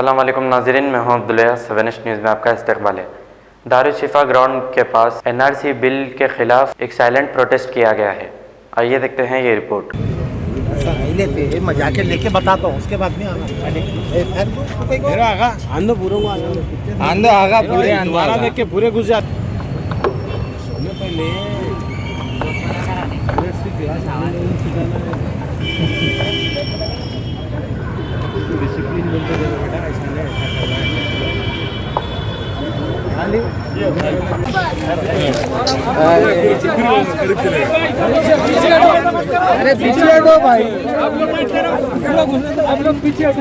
अस्सलाम वालेकुम नाज़रीन, मैं हूं अब्दुल्ला। 7 न्यूज़ में आपका इस्तकबाल है। दारुल-शिफा ग्राउंड के पास एनआरसी बिल के खिलाफ एक साइलेंट प्रोटेस्ट किया गया है। आइए देखते हैं ये रिपोर्ट। ऐसा नहीं लेते, मैं जाके लेके बताता हूँ, उसके बाद में आगा पूरे दोबारा देख के पूरे गुजरात डिसिप्लिन बोलते हैं बेटा, ऐसा नहीं अरे पीछे हटो भाई, आप लोग पीछे हटो,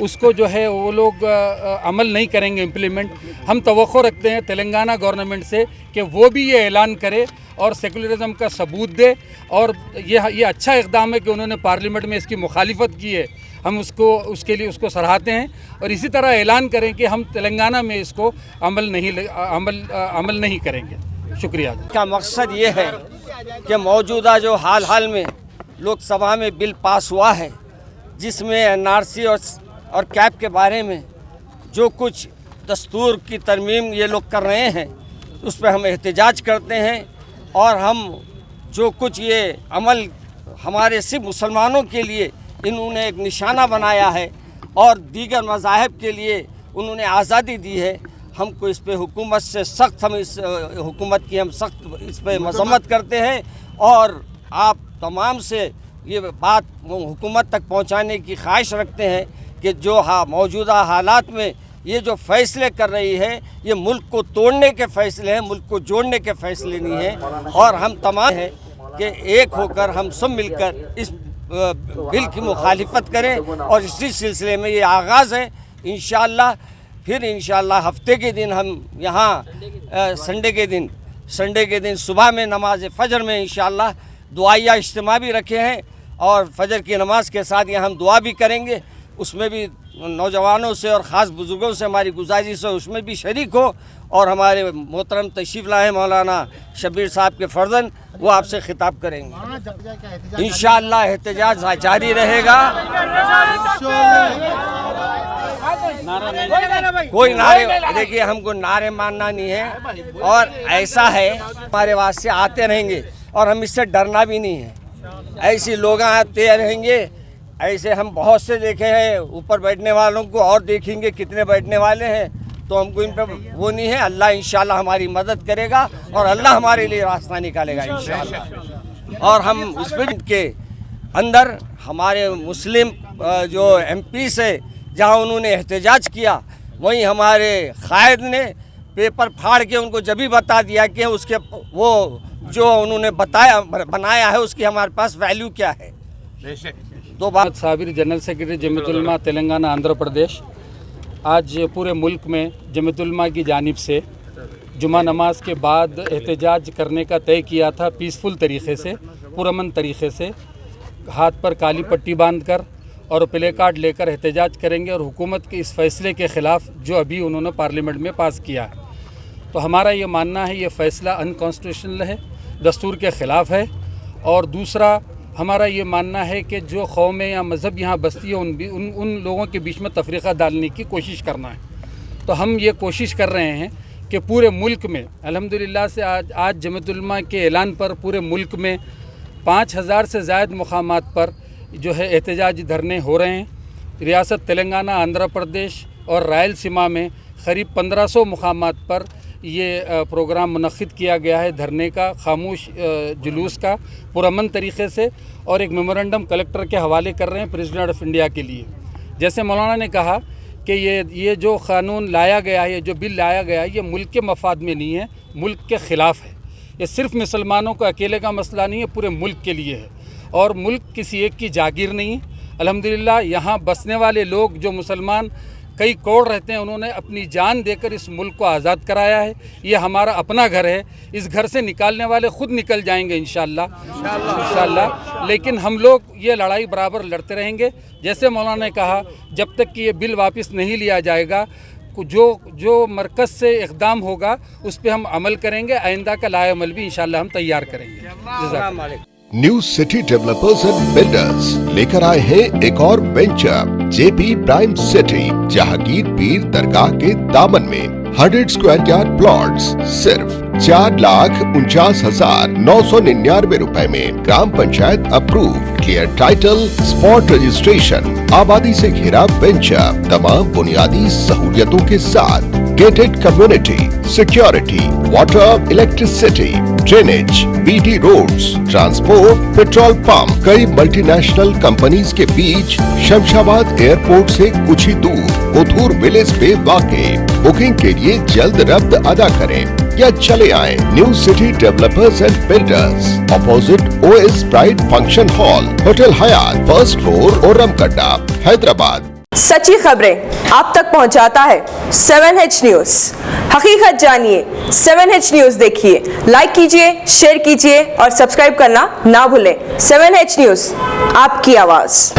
उसको जो है वो लोग अमल नहीं करेंगे इम्प्लीमेंट। हम तवक्को रखते हैं तेलंगाना गवर्नमेंट से कि वो भी ये ऐलान करे और सेकुलरिज्म का सबूत दे। और ये अच्छा इक़दाम है कि उन्होंने पार्लियामेंट में इसकी मुखालिफत की है। हम उसके लिए उसको सराहते हैं और इसी तरह ऐलान करें कि हम तेलंगाना में इसको अमल नहीं करेंगे। शुक्रिया। का मकसद ये है कि मौजूदा जो हाल में लोकसभा में बिल पास हुआ है, जिसमें एनआरसी और कैप के बारे में जो कुछ दस्तूर की तरमीम ये लोग कर रहे हैं, उस पर हम एहतजाज करते हैं। और हम जो कुछ ये अमल हमारे सिर्फ मुसलमानों के लिए इन्होंने एक निशाना बनाया है और दीगर मज़ाहिब के लिए उन्होंने आज़ादी दी है, हमको इस पे हुकूमत से सख्त, हम इस हुकूमत की हम सख्त इस पे मज़म्मत करते हैं। और आप तमाम से ये बात हुकूमत तक पहुंचाने की ख्वाहिश रखते हैं कि जो मौजूदा हालात में ये जो फ़ैसले कर रही है, ये मुल्क को तोड़ने के फ़ैसले हैं, मुल्क को जोड़ने के फ़ैसले नहीं हैं। और हम तमाम हैं कि एक होकर हम सब मिलकर इस बिल की मुखालिफत करें। और इसी सिलसिले में ये आगाज़ है। इंशाअल्लाह फिर इंशाअल्लाह हफ्ते के दिन हम यहाँ संडे के दिन सुबह में नमाज फ़जर में इंशाअल्लाह दुआया इज्तिमा भी रखे हैं और फ़जर की नमाज के साथ यहाँ हम दुआ भी करेंगे। उसमें भी नौजवानों से और ख़ास बुज़ुर्गों से हमारी गुजारिश है उसमें भी शरीक हो। और हमारे मोहतरम तशरीफ़ लाए मौलाना शब्बीर साहब के फ़र्जन, वो आपसे खिताब करेंगे। इंशाअल्लाह एहतजाज जारी रहेगा। कोई नारे, देखिए हमको नारे मानना नहीं है और ऐसा है हमारे वास्ते आते रहेंगे और हम इससे डरना भी नहीं है। ऐसे लोग आते रहेंगे, ऐसे हम बहुत से देखे हैं ऊपर बैठने वालों को, और देखेंगे कितने बैठने वाले हैं। तो हमको इन पर वो नहीं है। अल्लाह इंशाअल्लाह हमारी मदद करेगा और अल्लाह हमारे लिए रास्ता निकालेगा इंशाअल्लाह। और हम उस के अंदर हमारे मुस्लिम जो MP से जहाँ उन्होंने एहतजाज किया, वहीं हमारे कायद ने पेपर फाड़ के उनको जब भी बता दिया कि उसके वो जो उन्होंने बनाया है उसकी हमारे पास वैल्यू क्या है। दो बात साबिर जनरल सेक्रेटरी जमीयत उलमा तेलंगाना आंध्र प्रदेश, आज पूरे मुल्क में जमीयत उलमा की जानिब से जुमा नमाज के बाद एहतजाज करने का तय किया था। पीसफुल तरीक़े से, पुरअमन तरीक़े से, हाथ पर काली पट्टी बांध कर और प्ले कार्ड लेकर एहतजाज करेंगे और हुकूमत के इस फ़ैसले के ख़िलाफ़ जो अभी उन्होंने पार्लियामेंट में पास किया है। तो हमारा ये मानना है ये फ़ैसला अनकॉन्स्टिट्यूशनल है, दस्तूर के ख़िलाफ़ है। और दूसरा हमारा ये मानना है कि जो कौमें या मज़हब यहाँ बसती है उन लोगों के बीच में तफरीक़ा डालने की कोशिश करना है। तो हम ये कोशिश कर रहे हैं कि पूरे मुल्क में अल्हम्दुलिल्लाह से आज जमीयत उलमा के ऐलान पर पूरे मुल्क में 5000 से ज़ायद मुक़ामात पर जो है एहतजाज धरने हो रहे हैं। रियासत तेलंगाना, आंध्र प्रदेश और रायलसीमा में क़रीब 1500 मुक़ामात पर ये प्रोग्राम मुनक़्क़िद किया गया है धरने का, खामोश जुलूस का, पुरअमन तरीक़े से। और एक मेमोरेंडम कलेक्टर के हवाले कर रहे हैं प्रेसिडेंट ऑफ इंडिया के लिए। जैसे मौलाना ने कहा कि ये जो क़ानून लाया गया है, ये जो बिल लाया गया है, ये मुल्क के मफाद में नहीं है, मुल्क के ख़िलाफ़ है। ये सिर्फ़ मुसलमानों का अकेले का मसला नहीं है, पूरे मुल्क के लिए है। और मुल्क किसी एक की जागीर नहीं है। अल्हम्दुलिल्लाह यहाँ बसने वाले लोग जो मुसलमान कई करोड़ रहते हैं, उन्होंने अपनी जान देकर इस मुल्क को आज़ाद कराया है। ये हमारा अपना घर है, इस घर से निकालने वाले खुद निकल जाएंगे इंशाअल्लाह। लेकिन हम लोग ये लड़ाई बराबर लड़ते रहेंगे। जैसे मौलाना ने कहा, जब तक कि ये बिल वापस नहीं लिया जाएगा, जो मरकज़ से इक़दाम होगा उस पर हम अमल करेंगे। आइंदा का लाए अमल भी इंशाअल्लाह हम तैयार करेंगे। New city developers and builders लेकर आए हैं एक और venture, JP prime city, Jahangir पीर दरगाह के दामन में 100 स्क्वायर यार्ड प्लॉट्स सिर्फ 4,49,999 रुपए में। Gram panchayat approve, clear title, spot registration, आबादी से घिरा वेंचर, तमाम बुनियादी सहूलियतों के साथ, gated community, security, water, electricity, drainage, BT roads, transport, petrol pump, कई मल्टीनेशनल कंपनीज के बीच, शमशाबाद एयरपोर्ट से कुछ ही दूर, कोथूर विलेज पे वाक़े। बुकिंग के लिए जल्द रब्त अदा करें या चले आएं new city developers and builders, opposite OS pride function hall, hotel Hyatt, first floor, Ormakadda, Hyderabad. सच्ची खबरें आप तक पहुंचाता है 7H न्यूज़। हकीकत जानिए, 7H न्यूज़ देखिए, लाइक कीजिए, शेयर कीजिए और सब्सक्राइब करना ना भूलें। 7H न्यूज़, आपकी आवाज़।